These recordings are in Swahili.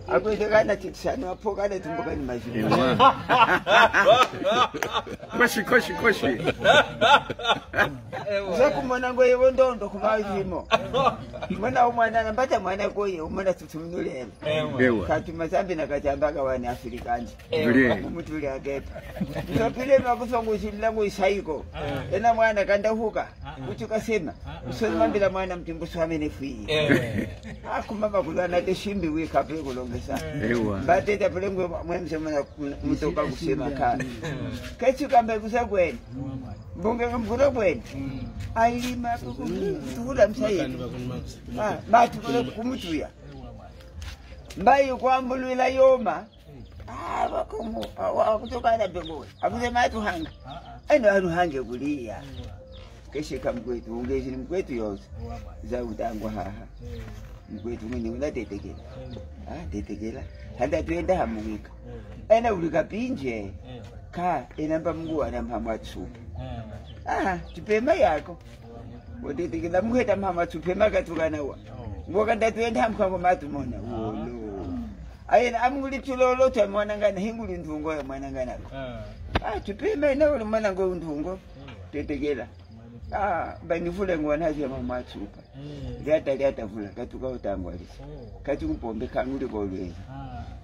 Akwete kana titsana apoka ne tumbuka ni mazini. Koshi. Zakumona ngo yebondondo kumazimo. Mwana umwana nambata mwana koye umwana tutumnule. Kati mazambi nakachambaka wani Afrikanje. Mutuli agepa. Mtopile makusongo shilango isaiko. Ena mwana kandahuka. Uchukasema. Usomambila mwana mtimbu swame nefi. Akumama kulana teshimbi wika pe kulongesa. Bate tapelengwe mwenze mwana mtoka kusema kana. Kechu kambe kusakweni. Bunge mkura kweni. Ailima tukula msayi. Matu kule kumutuya. Mbayi kwa mbuluila yoma. Wakumu. Wakutoka na bengowe. Akuse matu hanga. Eno hanu hange kulia. Keshika mkwetu. Ungeshini mkwetu yose. Za utangwa haha. Mkwetu mwenye unatetekela. Tetekela. Handa tuenda hamuwika. Ena ulika pinje. Ka enamba mngu anamha mwatsupa. Tupema yako. Wotetekela mkweta mhama tupema katukanawa. Mwakanda tuenda hamkango matu mona. Ayena amnguli tulolo cha mwanangana hinguli ndungo ya mwananganako. Tupema ina uli mwanango ndungo. Tetekela. Banifule ngwanazi ya mama tsupa. Liata vula katuka utangwali. Katukupombe kanguli kwa ulweza.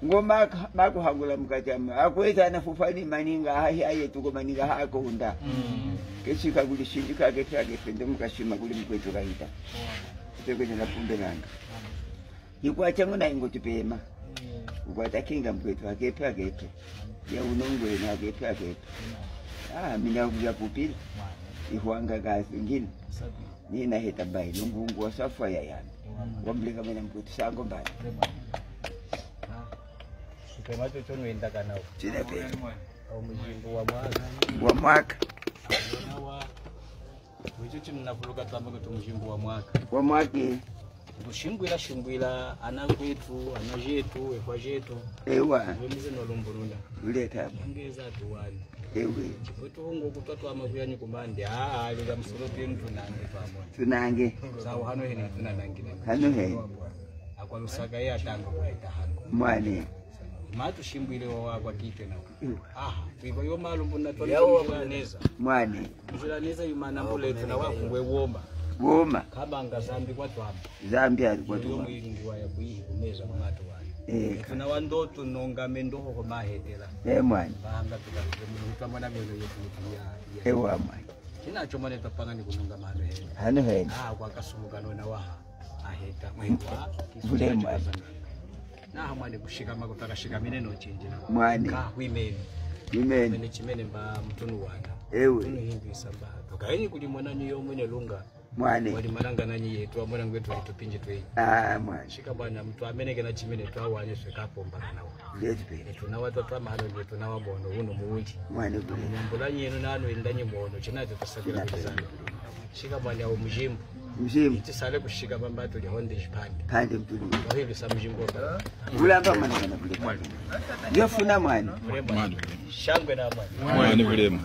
Ngoma mako hangula mkachama. Akweza anafufani maninga aye tuko maninga hako unda. Keshika guli shindika agepende mkashima guli mkwetu kaita. Kutokwenye na pumbe nanga. Yikuwa changu na ingo tupema. Ukwata kinga mkwetu agepe. Ya unongwe na agepe. Mina ukuja pupili. Ihuanga gazi ngini. Nina heta bai. Lungungu wa safwa ya yani. Wamblika mena mkwetu sango mbali. Supemacho chono endaka nao. Chine pe. Au Mujimbu wa mwaka. Wa mwaka. Wicho chinafuluka tamba kuti Mujimbu wa mwaka. Wa mwaka. Shimbwila anakwetu, anajetu, ekwajetu. Ewa. Wemize nolomburunda. Uleta. Ongeza tuwani. Ewe. Chifutu hungu kutatu amakuyanyi kumande. Lula msolopi tunange pamwe. Tunange. Sawa hano hene tunanangine. Hano hene. Akwa lusaka ya tanga kuwaita hano. Mwane. Matu shimbwile wa kite na kwa hiyo malumbu natwala neza mwane neza yumana mbule tuna wakungwe woma kabanga zambi kwa twamba Zambia alikuwa tu mwingi wa yabuyi kumeza matu wali tuna wandoto nonga mendoho kwa mahetela mwane banga tukatwa na melo yetu ya mwane kinacho mane tapanga ni kunonga mahano hano hene kwa kasumukano na waha aheta mwewa vule mwane na hamwane kushika makutaka shika mineno chinjina mwane Wimene chimene mba mtunu wana. Ewe. Mtunu hingi samba. Tukaenyi kulimwana niyo mwenye lunga. Mwane. Walimananga nanyi yetu. Mwana ngwetu walitupinje tuwe. Mwane. Shika bwana mtu ameneke na chimene tuwa wanye swekapo mbaka nawa. Letu pe. Tunawa tuwa mahalo nje tunawa bono uno muunji. Mwane kule. Mbulanyi yenu nanu indanyi mwono. Chinati tusakila kuzana. Shika bwana ya Mujimbu. Iti sale kushika bamba tuli honde jipande. Pande mtulu. Kwa hivyo sa Mujimbu waka. Ulamba mwana kana kule. Yofuna mwana. Shangwe na mwana. Mwana vilema.